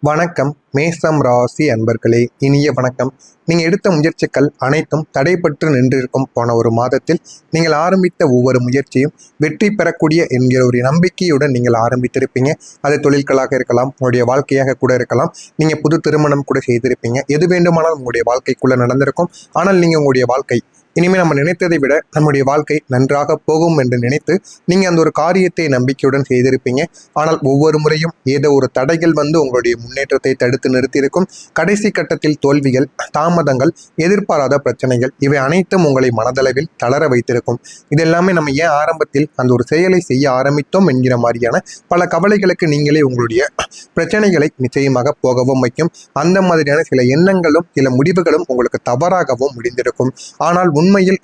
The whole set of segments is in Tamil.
வணக்கம் மேசம் ராசி அன்பர்களே, இனிய வணக்கம். நீங்கள் எடுத்த முயற்சிகள் அனைத்தும் தடைபட்டு நின்றிருக்கும். போன ஒரு மாதத்தில் நீங்கள் ஆரம்பித்த ஒவ்வொரு முயற்சியும் வெற்றி பெறக்கூடிய என்கிற ஒரு நம்பிக்கையுடன் நீங்கள் ஆரம்பித்திருப்பீங்க. அது தொழில்களாக இருக்கலாம், உங்களுடைய வாழ்க்கையாக கூட இருக்கலாம், நீங்கள் புது திருமணம் கூட செய்திருப்பீங்க. எது வேண்டுமானால் உங்களுடைய வாழ்க்கைக்குள்ளே நடந்திருக்கும். ஆனால் நீங்கள் உங்களுடைய வாழ்க்கை இனிமேல் நம்ம நினைத்ததை விட நம்முடைய வாழ்க்கை நன்றாக போகும் என்று நினைத்து நீங்கள் அந்த ஒரு காரியத்தை நம்பிக்கையுடன் செய்திருப்பீங்க. ஆனால் ஒவ்வொரு முறையும் ஏதோ ஒரு தடைகள் வந்து உங்களுடைய முன்னேற்றத்தை தடுத்து நிறுத்தியிருக்கும். கடைசி கட்டத்தில் தோல்விகள், தாமதங்கள், எதிர்பாராத பிரச்சனைகள் இவை அனைத்தும் உங்களை மனதளவில் தளர வைத்திருக்கும். இதெல்லாமே நம்ம ஏன் ஆரம்பத்தில் அந்த ஒரு செயலை செய்ய ஆரம்பித்தோம் என்கிற மாதிரியான பல கவலைகளுக்கு நீங்களே உங்களுடைய பிரச்சனைகளை நிச்சயமாக போகவும் வைக்கும். அந்த மாதிரியான சில எண்ணங்களும் சில முடிவுகளும் உங்களுக்கு தவறாகவும் முடிந்திருக்கும். ஆனால் உண்மையில்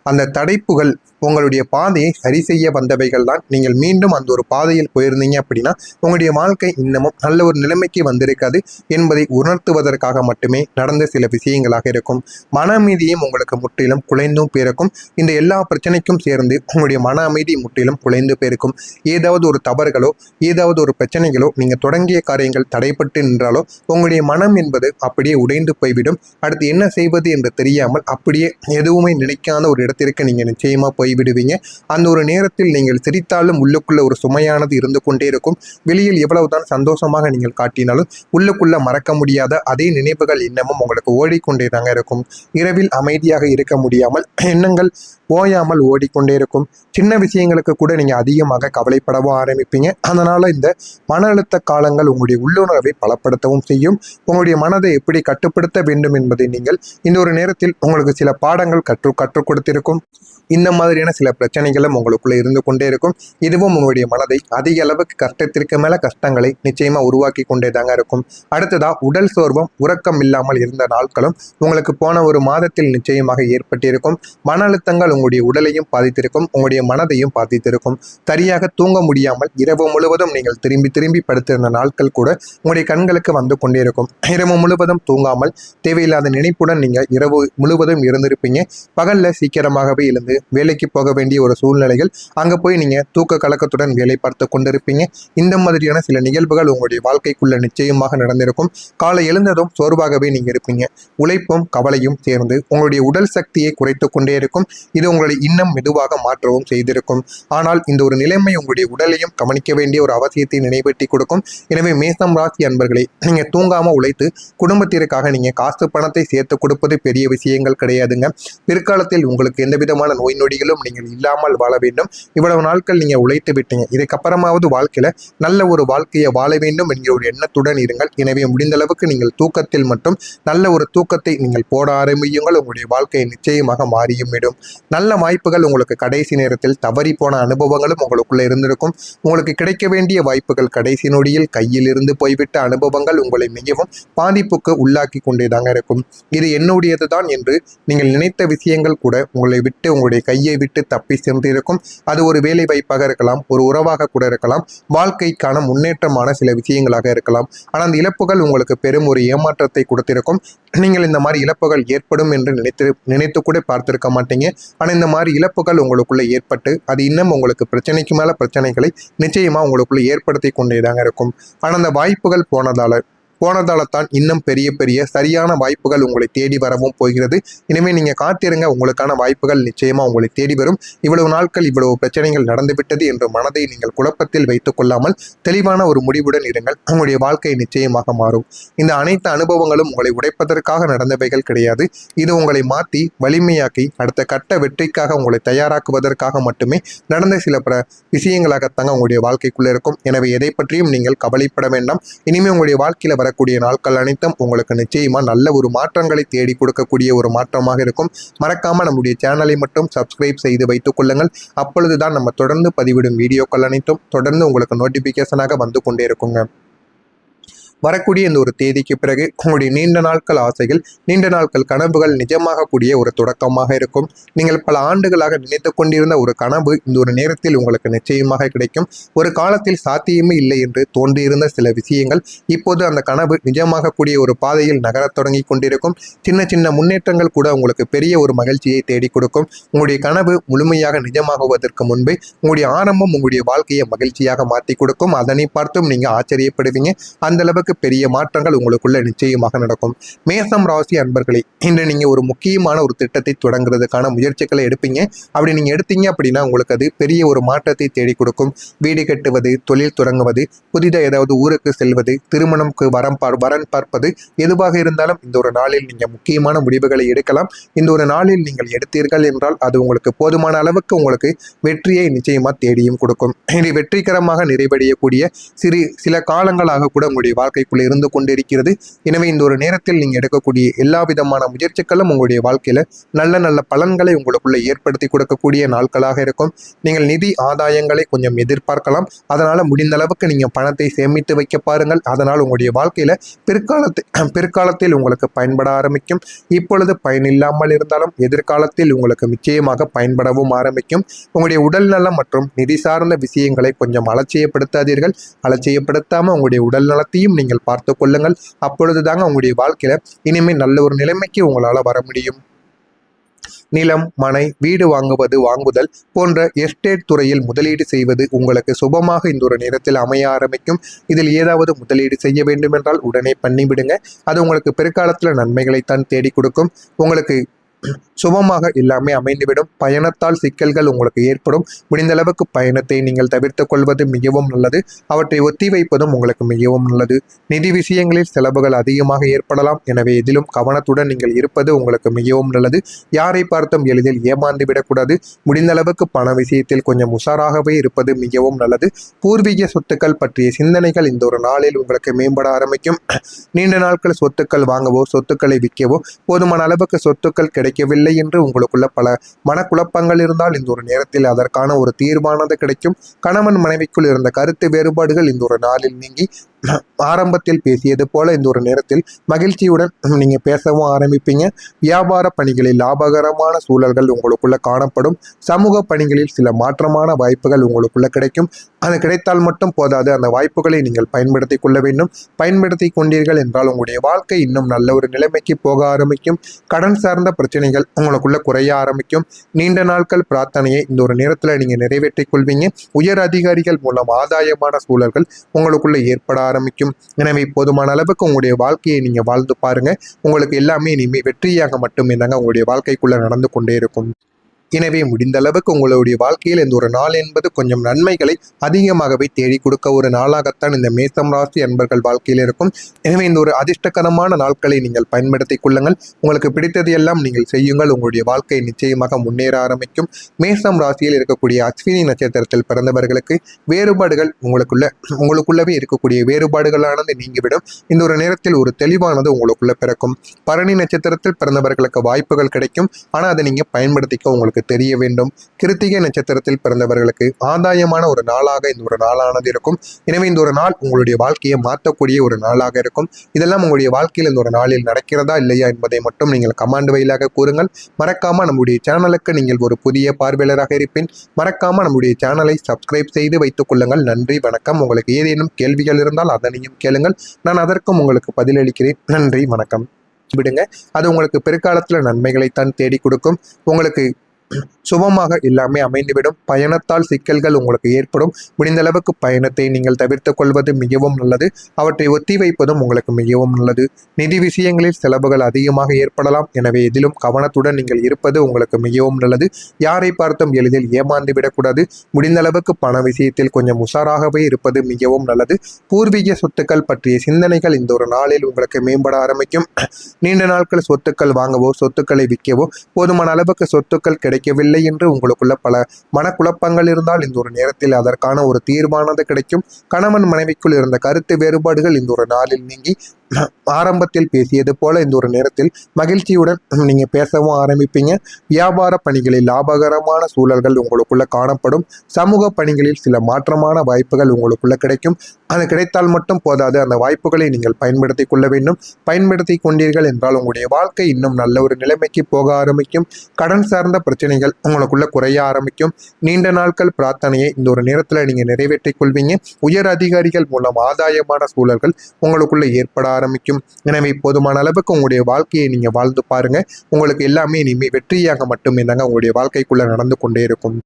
அந்த தடைப்புகள் உங்களுடைய பாதையை சரி செய்ய வந்தவைகள் தான். நீங்கள் மீண்டும் அந்த ஒரு பாதையில் போயிருந்தீங்க அப்படின்னா உங்களுடைய வாழ்க்கை இன்னமும் நல்ல ஒரு நிலைமைக்கு வந்திருக்காது என்பதை உணர்த்துவதற்காக மட்டுமே நடந்த சில விஷயங்களாக இருக்கும். மன அமைதியும் உங்களுக்கு முற்றிலும் குலைந்தும் போயிருக்கும். இந்த எல்லா பிரச்சனைக்கும் சேர்ந்து உங்களுடைய மன அமைதி முற்றிலும் குலைந்து போயிருக்கும். ஏதாவது ஒரு தவறுகளோ ஏதாவது ஒரு பிரச்சனைகளோ நீங்கள் தொடங்கிய காரியங்கள் தடைப்பட்டு நின்றாலோ உங்களுடைய மனம் என்பது அப்படியே உடைந்து போய்விடும். அடுத்து என்ன செய்வது என்று தெரியாமல் அப்படியே எதுவுமே நினைக்காத ஒரு இடத்திற்கு நீங்கள் நிச்சயமா போய்விடுவீங்க. அந்த ஒரு நேரத்தில் நீங்கள் சிரித்தாலும் உள்ளுக்குள்ள ஒரு சுமையானது இருந்து கொண்டே இருக்கும். வெளியில் எவ்வளவுதான் சந்தோஷமாக நீங்கள் காட்டினாலும் உள்ளுக்குள்ள மறக்க முடியாத அதே நினைவுகள் இன்னமும் உங்களுக்கு ஓடிக்கொண்டே தாங்க இருக்கும். இரவில் அமைதியாக இருக்க முடியாமல் எண்ணங்கள் ஓயாமல் ஓடிக்கொண்டே இருக்கும். சின்ன விஷயங்களுக்கு கூட நீங்கள் அதிகமாக கவலைப்படவும் ஆரம்பிப்பீங்க. அதனால் இந்த மன அழுத்த காலங்கள் உங்களுடைய உள்ளுணர்வை பலப்படுத்தவும் செய்யும். உங்களுடைய மனதை எப்படி கட்டுப்படுத்த வேண்டும் என்பதை நீங்கள் இந்த ஒரு நேரத்தில் உங்களுக்கு சில பாடங்கள் கற்றுக் கொடுத்திருக்கும். இந்த மாதிரியான சில பிரச்சனைகளும் உங்களுக்குள்ள இருந்து கொண்டே இருக்கும். இதுவும் உங்களுடைய மனதை அதிக அளவுக்கு கஷ்டத்திற்கு மேல கஷ்டங்களை நிச்சயமா உருவாக்கி கொண்டே தாங்க இருக்கும். அடுத்ததா உடல் சோர்வும் உறக்கம் இல்லாமல் இருந்த நாட்களும் உங்களுக்கு போன ஒரு மாதத்தில் நிச்சயமாக ஏற்பட்டிருக்கும். மன அழுத்தங்கள் உங்களுடைய உடலையும் பாதித்திருக்கும், உங்களுடைய மனதையும் பாதித்திருக்கும். சரியாக தூங்க முடியாமல் இரவு முழுவதும் நீங்கள் திரும்பி திரும்பி படுத்திருந்த நாட்கள் கூட உங்களுடைய கண்களுக்கு வந்து கொண்டே இருக்கும். இரவு முழுவதும் தூங்காமல் தேவையில்லாத நினைப்புடன் நீங்கள் இரவு முழுவதும் இருந்திருப்பீங்க. பகல்ல சீக்கிரமாகவே எழுந்து வேலைக்கு போக வேண்டிய ஒரு சூழ்நிலைகள், அங்க போய் நீங்க தூக்க கலக்கத்துடன் வேலை பார்த்து கொண்டிருப்பீங்க. இந்த மாதிரியான சில நிகழ்வுகள் உங்களுடைய வாழ்க்கைக்குள்ள நிச்சயமாக நடந்திருக்கும். காலை எழுந்ததும் சோர்வாகவே நீங்க இருப்பீங்க. உழைப்பும் கவலையும் சேர்ந்து உங்களுடைய உடல் சக்தியை குறைத்து கொண்டே இருக்கும். இது உங்களை இன்னும் மெதுவாக மாற்றவும் செய்திருக்கும். ஆனால் இந்த ஒரு நிலைமை உங்களுடைய உடலையும் கவனிக்க வேண்டிய ஒரு அவசியத்தை நினைவூட்டி கொடுக்கும். எனவே மேசம் ராசி அன்பர்களே, நீங்க தூங்காம உழைத்து குடும்பத்திற்காக நீங்க காசு பணத்தை சேர்த்து கொடுப்பது பெரிய விஷயங்கள் கிடையாதுங்க. பிற்காலத்தில் உங்களுக்கு எந்த விதமான நோய் நொடிகளும் நீங்கள் இல்லாமல் வாழ வேண்டும். இவ்வளவு நாட்கள் நீங்க உழைத்து விட்டீங்க, இதுக்கப்புறமாவது வாழ்க்கையில நல்ல ஒரு வாழ்க்கையை வாழ வேண்டும் என்கிற ஒரு எண்ணத்துடன் இருங்கள். எனவே முடிந்த அளவுக்கு நீங்கள் தூக்கத்தில் மட்டும் நல்ல ஒரு தூக்கத்தை நீங்கள் போட ஆரம்பியுங்கள். உங்களுடைய வாழ்க்கையை நிச்சயமாக மாறியும் விடும். நல்ல வாய்ப்புகள் உங்களுக்கு கடைசி நேரத்தில் தவறி போன அனுபவங்களும் உங்களுக்குள்ள இருந்திருக்கும். உங்களுக்கு கிடைக்க வேண்டிய வாய்ப்புகள் கடைசி நொடியில் கையில் இருந்து போய்விட்ட அனுபவங்கள் உங்களை மிகவும் பாதிப்புக்கு உள்ளாக்கி கொண்டேதாங்க இருக்கும். இது என்னுடையது தான் என்று நீங்கள் நினைத்த விஷயங்கள் கூட உங்களை விட்டு உங்களுடைய கையை விட்டு தப்பி சென்றிருக்கும். அது ஒரு வேலை வாய்ப்பாக இருக்கலாம், ஒரு உறவாக கூட இருக்கலாம், வாழ்க்கைக்கான முன்னேற்றமான சில விஷயங்களாக இருக்கலாம். ஆனால் அந்த இழப்புகள் உங்களுக்கு பெரும் ஒரு ஏமாற்றத்தை கொடுத்திருக்கும். நீங்கள் இந்த மாதிரி இழப்புகள் ஏற்படும் என்று நினைத்து கூட பார்த்திருக்க மாட்டீங்க. ஆனால் இந்த மாதிரி இழப்புகள் உங்களுக்குள்ள ஏற்பட்டு அது இன்னும் உங்களுக்கு பிரச்சனைக்கு மேல பிரச்சனைகளை நிச்சயமா உங்களுக்குள்ள ஏற்படுத்தி கொண்டேதாங்க இருக்கும். ஆனால் அந்த வாய்ப்புகள் போனதால்தான் இன்னும் பெரிய பெரிய சரியான வாய்ப்புகள் உங்களை தேடி வரவும் போகிறது. இனிமேல் நீங்கள் காத்திருங்க, உங்களுக்கான வாய்ப்புகள் நிச்சயமா உங்களை தேடி வரும். இவ்வளவு நாட்கள் இவ்வளவு பிரச்சனைகள் நடந்துவிட்டது என்று மனதை நீங்கள் குழப்பத்தில் வைத்துக் கொள்ளாமல் தெளிவான ஒரு முடிவுடன் இருங்கள். உங்களுடைய வாழ்க்கை நிச்சயமாக மாறும். இந்த அனைத்து அனுபவங்களும் உங்களை உடைப்பதற்காக நடந்தவைகள் கிடையாது. இது உங்களை மாற்றி வலிமையாக்கி அடுத்த கட்ட வெற்றிக்காக உங்களை தயாராக்குவதற்காக மட்டுமே நடந்த சில விஷயங்களாகத்தாங்க உங்களுடைய வாழ்க்கைக்குள்ள இருக்கும். எனவே எதை பற்றியும் நீங்கள் கவலைப்பட வேண்டாம். இனிமேல் உங்களுடைய வாழ்க்கையில வரக்கூடிய நாட்கள் அனைத்தும் உங்களுக்கு நிச்சயமா நல்ல ஒரு மாற்றங்களை தேடி கொடுக்கக்கூடிய ஒரு மாற்றமாக இருக்கும். மறக்காம நம்முடைய சேனலை மட்டும் சப்ஸ்கிரைப் செய்து வைத்துக் கொள்ளுங்கள். அப்பொழுதுதான் நம்ம தொடர்ந்து பதிவிடும் வீடியோக்கள் அனைத்தும் தொடர்ந்து உங்களுக்கு நோட்டிபிகேஷனாக வந்து கொண்டே இருக்குங்க. வரக்கூடிய இந்த ஒரு தேதிக்கு பிறகு உங்களுடைய நீண்ட நாட்கள் ஆசைகள், நீண்ட நாட்கள் கனவுகள் நிஜமாக கூடிய ஒரு தொடக்கமாக இருக்கும். நீங்கள் பல ஆண்டுகளாக நினைத்து கொண்டிருந்த ஒரு கனவு இந்த ஒரு நேரத்தில் உங்களுக்கு நிச்சயமாக கிடைக்கும். ஒரு காலத்தில் சாத்தியமே இல்லை என்று தோன்றியிருந்த சில விஷயங்கள் இப்போது அந்த கனவு நிஜமாக கூடிய ஒரு பாதையில் நகரத் தொடங்கி கொண்டிருக்கும். சின்ன சின்ன முன்னேற்றங்கள் கூட உங்களுக்கு பெரிய ஒரு மகிழ்ச்சியை தேடி கொடுக்கும். உங்களுடைய கனவு முழுமையாக நிஜமாகுவதற்கு முன்பே உங்களுடைய ஆரம்பம் உங்களுடைய வாழ்க்கையை மகிழ்ச்சியாக மாற்றி கொடுக்கும். அதனை பார்த்தும் நீங்க ஆச்சரியப்படுவீங்க. அந்த அளவுக்கு அளவுக்கு பெரிய மாற்றங்கள் உங்களுக்குள்ள நிச்சயமாக நடக்கும். மேசம் ராசி அன்பர்களே, இன்று நீங்க ஒரு முக்கியமான ஒரு திட்டத்தை தொடங்குறதுக்கான முயற்சிகளை எடுப்பீங்க. அப்படி நீங்க எடுத்தீங்க அப்படின்னா உங்களுக்கு அது பெரிய ஒரு மாற்றத்தை தேடி கொடுக்கும். வீடு கட்டுவது, தொழில் தொடங்குவது, புதிதாக ஏதாவது ஊருக்கு செல்வது, திருமணம்க்கு வரன் பார்ப்பது, எதுவாக இருந்தாலும் இந்த ஒரு நாளில் நீங்க முக்கியமான முடிவுகளை எடுக்கலாம். இந்த ஒரு நாளில் நீங்கள் எடுத்தீர்கள் என்றால் அது உங்களுக்கு போதுமான அளவுக்கு உங்களுக்கு வெற்றியை நிச்சயமா தேடியும் கொடுக்கும். இது வெற்றிகரமாக நிறைவடையக்கூடிய சில காலங்களாக கூட உங்களுடைய வாழ்க்கைக்குள்ள இருந்து கொண்டிருக்கிறது. எனவே இந்த ஒரு நேரத்தில் நீங்க எடுக்கக்கூடிய எல்லா விதமான முயற்சிகளும் உங்களுடைய வாழ்க்கையில நல்ல நல்ல பலன்களை உங்களுக்குள்ள ஏற்படுத்தி கொடுக்கக்கூடிய நாட்களாக இருக்கும். நீங்கள் நிதி ஆதாயங்களை கொஞ்சம் எதிர்பார்க்கலாம். அதனால முடிந்த அளவுக்கு நீங்க பணத்தை சேமித்து வைக்க பாருங்கள். அதனால் உங்களுடைய வாழ்க்கையில பிற்காலத்தில் உங்களுக்கு பயன்பட ஆரம்பிக்கும். இப்பொழுது பயனில்லாமல் இருந்தாலும் எதிர்காலத்தில் உங்களுக்கு நிச்சயமாக பயன்படவும் ஆரம்பிக்கும். உங்களுடைய உடல் நலம் மற்றும் நிதி சார்ந்த விஷயங்களை கொஞ்சம் அலட்சியப்படுத்தாதீர்கள். அலட்சியப்படுத்தாம உங்களுடைய உடல் நலத்தையும் நீங்கள் பார்த்து கொள்ளுங்கள். அப்பொழுதுதாங்க உங்களுடைய வாழ்க்கையில இனிமேல் நல்ல ஒரு நிலைமைக்கு உங்களால வர முடியும். நிலம், மனை, வீடு வாங்குதல் போன்ற எஸ்டேட் துறையில் முதலீடு செய்வது உங்களுக்கு சுபமாக இந்த ஒரு நேரத்தில் அமைய ஆரம்பிக்கும். இதில் ஏதாவது முதலீடு செய்ய வேண்டும் என்றால் உடனே பண்ணிவிடுங்க. அது உங்களுக்கு பிற்காலத்தில் நன்மைகளைத்தான் தேடி கொடுக்கும். உங்களுக்கு சுபமாக எல்லாமே அமைந்துவிடும். பயணத்தால் சிக்கல்கள் உங்களுக்கு ஏற்படும். முடிந்த அளவுக்கு பயணத்தை நீங்கள் தவிர்த்து கொள்வது மிகவும் நல்லது. அவற்றை ஒத்தி வைப்பதும் உங்களுக்கு மிகவும் நல்லது. நிதி விஷயங்களில் செலவுகள் அதிகமாக ஏற்படலாம். எனவே இதிலும் கவனத்துடன் நீங்கள் இருப்பது உங்களுக்கு மிகவும் நல்லது. யாரை பார்த்தும் எளிதில் ஏமாந்து விடக்கூடாது. முடிந்த அளவுக்கு பண விஷயத்தில் கொஞ்சம் உஷாராகவே இருப்பது மிகவும் நல்லது. பூர்வீக சொத்துக்கள் பற்றிய சிந்தனைகள் இந்த ஒரு நாளில் உங்களுக்கு மேம்பட ஆரம்பிக்கும். நீண்ட நாட்கள் சொத்துக்கள் வாங்கவோ சொத்துக்களை விற்கவோ போதுமான அளவுக்கு சொத்துக்கள் கிடைக்கவில்லை என்று உங்களுக்குள்ள பல மனக்குழப்பங்கள் இருந்தால் இந்த ஒரு நேரத்தில் அதற்கான ஒரு தீர்மானது கிடைக்கும். கணவன் மனைவிக்குள் இருந்த கருத்து வேறுபாடுகள் இந்த ஒரு நாளில் நீங்கி ஆரம்பத்தில் பேசியது போல இந்த ஒரு நேரத்தில் மகிழ்ச்சியுடன் நீங்க பேசவும் ஆரம்பிப்பீங்க. வியாபார பணிகளில் லாபகரமான சூழல்கள் உங்களுக்குள்ள காணப்படும். சமூக பணிகளில் சில மாற்றமான வாய்ப்புகள் உங்களுக்குள்ள கிடைக்கும். அது கிடைத்தால் மட்டும் போதாது, அந்த வாய்ப்புகளை நீங்கள் பயன்படுத்தி கொள்ள வேண்டும். பயன்படுத்தி கொண்டீர்கள் என்றால் உங்களுடைய வாழ்க்கை இன்னும் நல்ல ஒரு நிலைமைக்கு போக ஆரம்பிக்கும். கடன் சார்ந்த பிரச்சனைகள் உங்களுக்குள்ள குறைய ஆரம்பிக்கும். நீண்ட நாட்கள் பிரார்த்தனையை இந்த ஒரு நேரத்தில் நீங்க நிறைவேற்றிக் கொள்வீங்க. உயர் அதிகாரிகள் மூலம் ஆதாயமான சூழல்கள் உங்களுக்குள்ள ஏற்பட ஆரம்பிக்கும். எனவே போதுமான அளவுக்கு உங்களுடைய வாழ்க்கையை நீங்க வாழ்ந்து பாருங்க. உங்களுக்கு எல்லாமே இனிமே வெற்றியாக மட்டுமே தாங்க உங்களுடைய வாழ்க்கைக்குள்ள நடந்து கொண்டே இருக்கும். எனவே முடிந்த அளவுக்கு உங்களுடைய வாழ்க்கையில் இந்த ஒரு நாள் என்பது கொஞ்சம் நன்மைகளை அதிகமாகவே தேடி கொடுக்க ஒரு நாளாகத்தான் இந்த மேசம் ராசி அன்பர்கள் வாழ்க்கையில் இருக்கும். எனவே இந்த ஒரு அதிர்ஷ்டகரமான நாட்களை நீங்கள் பயன்படுத்திக் கொள்ளுங்கள். உங்களுக்கு பிடித்தது எல்லாம் நீங்கள் செய்யுங்கள். உங்களுடைய வாழ்க்கை நிச்சயமாக முன்னேற ஆரம்பிக்கும். மேசம் ராசியில் இருக்கக்கூடிய அஸ்வினி நட்சத்திரத்தில் பிறந்தவர்களுக்கு வேறுபாடுகள் உங்களுக்குள்ளவே இருக்கக்கூடிய வேறுபாடுகளானது நீங்கிவிடும். இந்த ஒரு நேரத்தில் ஒரு தெளிவானது உங்களுக்குள்ள பிறக்கும். பரணி நட்சத்திரத்தில் பிறந்தவர்களுக்கு வாய்ப்புகள் கிடைக்கும். ஆனால் அதை நீங்க பயன்படுத்திக்க உங்களுக்கு தெரிய வேண்டும். கிருத்திகை நட்சத்திரத்தில் பிறந்தவர்களுக்கு ஆதாயமான ஒரு நாளாக இந்த ஒரு நாளானது இருக்கும். எனவே இந்த ஒரு நாள் உங்களுடைய வாழ்க்கையை மாற்றக்கூடிய ஒரு நாளாக இருக்கும். இதெல்லாம் உங்களுடைய வாழ்க்கையில் இந்த ஒரு நாளில் நடக்கிறதா இல்லையா என்பதை மட்டும் நீங்கள் கமெண்ட் வழியாக கூறுங்கள். மறக்காம நம்முடைய சேனலுக்கு நீங்கள் ஒரு புதிய பார்வையாளராக இருப்பேன். மறக்காம நம்முடைய சேனலை சப்ஸ்கிரைப் செய்து வைத்துக் கொள்ளுங்கள். நன்றி, வணக்கம். உங்களுக்கு ஏதேனும் கேள்விகள் இருந்தால் அதனையும் கேளுங்கள். நான் அதற்கும் உங்களுக்கு பதிலளிக்கிறேன். நன்றி, வணக்கம். விடுங்க. அது உங்களுக்கு பிற்காலத்தில் நன்மைகளைத்தான் தேடி கொடுக்கும். உங்களுக்கு சுபமாக எல்லாமே அமைந்துவிடும். பயணத்தால் சிக்கல்கள் உங்களுக்கு ஏற்படும். முடிந்த அளவுக்கு பயணத்தை நீங்கள் தவிர்த்து கொள்வது மிகவும் நல்லது. அவற்றை ஒத்தி வைப்பதும் உங்களுக்கு மிகவும் நல்லது. நிதி விஷயங்களில் செலவுகள் அதிகமாக ஏற்படலாம். எனவே இதிலும் கவனத்துடன் நீங்கள் இருப்பது உங்களுக்கு மிகவும் நல்லது. யாரை பார்த்தும் எளிதில் ஏமாந்து விடக்கூடாது. முடிந்த அளவுக்கு பண விஷயத்தில் கொஞ்சம் உஷாராகவே இருப்பது மிகவும் நல்லது. பூர்வீக சொத்துக்கள் பற்றிய சிந்தனைகள் இந்த ஒரு நாளில் உங்களுக்கு மேம்பட ஆரம்பிக்கும். நீண்ட நாட்கள் சொத்துக்கள் வாங்கவோ சொத்துக்களை விற்கவோ போதுமான அளவுக்கு சொத்துக்கள் கிடைக்கவில்லை என்று உங்களுக்குள்ள பல மனக்குழப்பங்கள் இருந்தால் இந்த ஒரு நேரத்தில் அதற்கான ஒரு தீர்மானது கிடைக்கும். கணவன் மனைவிக்குள் இருந்த கருத்து வேறுபாடுகள் இந்த ஒரு நாளில் நீங்கி ஆரம்பத்தில் பேசியது போல இந்த ஒரு நேரத்தில் மகிழ்ச்சியுடன் நீங்க பேசவும் ஆரம்பிப்பீங்க. வியாபார பணிகளில் லாபகரமான சூழல்கள் உங்களுக்குள்ள காணப்படும். சமூக பணிகளில் சில மாற்றமான வாய்ப்புகள் உங்களுக்குள்ள கிடைக்கும். அது கிடைத்தால் மட்டும் போதாது, அந்த வாய்ப்புகளை நீங்கள் பயன்படுத்தி கொள்ள வேண்டும். பயன்படுத்தி கொண்டீர்கள் என்றால் உங்களுடைய வாழ்க்கை இன்னும் நல்ல ஒரு நிலைமைக்கு போக ஆரம்பிக்கும். கடன் சார்ந்த பிரச்சனைகள் உங்களுக்குள்ள குறைய ஆரம்பிக்கும். நீண்ட நாட்கள் பிரார்த்தனையை இந்த ஒரு நேரத்தில் நீங்க நிறைவேற்றிக் கொள்வீங்க. உயர் அதிகாரிகள் மூலம் ஆதாயமான சூழல்கள் உங்களுக்குள்ள ஏற்பட ஆரம்பிக்கும். எனவே போதுமான அளவுக்கு உங்களுடைய வாழ்க்கையை நீங்க வாழ்ந்து பாருங்க. உங்களுக்கு எல்லாமே இனிமே வெற்றியாக மட்டுமே தாங்க உங்களுடைய வாழ்க்கைக்குள்ள நடந்து கொண்டே இருக்கும்.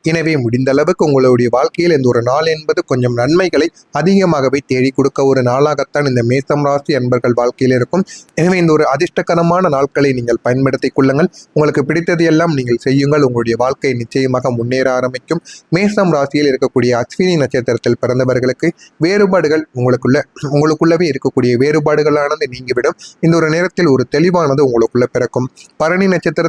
எனவே முடிந்த அளவுக்கு உங்களுடைய வாழ்க்கையில் இந்த ஒரு நாள் என்பது கொஞ்சம் நன்மைகளை அதிகமாகவே தேடி கொடுக்க ஒரு நாளாகத்தான் இந்த மேசம் ராசி அன்பர்கள் வாழ்க்கையில் இருக்கும். எனவே இந்த ஒரு அதிர்ஷ்டகரமான நாட்களை நீங்கள் பயன்படுத்திக் கொள்ளுங்கள். உங்களுக்கு பிடித்தது எல்லாம் நீங்கள் செய்யுங்கள். உங்களுடைய வாழ்க்கை நிச்சயமாக முன்னேற ஆரம்பிக்கும். மேசம் ராசியில் இருக்கக்கூடிய அஸ்வினி நட்சத்திரத்தில் பிறந்தவர்களுக்கு வேறுபாடுகள் உங்களுக்குள்ளவே இருக்கக்கூடிய வேறுபாடுகளானது நீங்கிவிடும். இந்த ஒரு நேரத்தில் ஒரு தெளிவானது உங்களுக்குள்ள பிறக்கும். பரணி நட்சத்திரத்தில்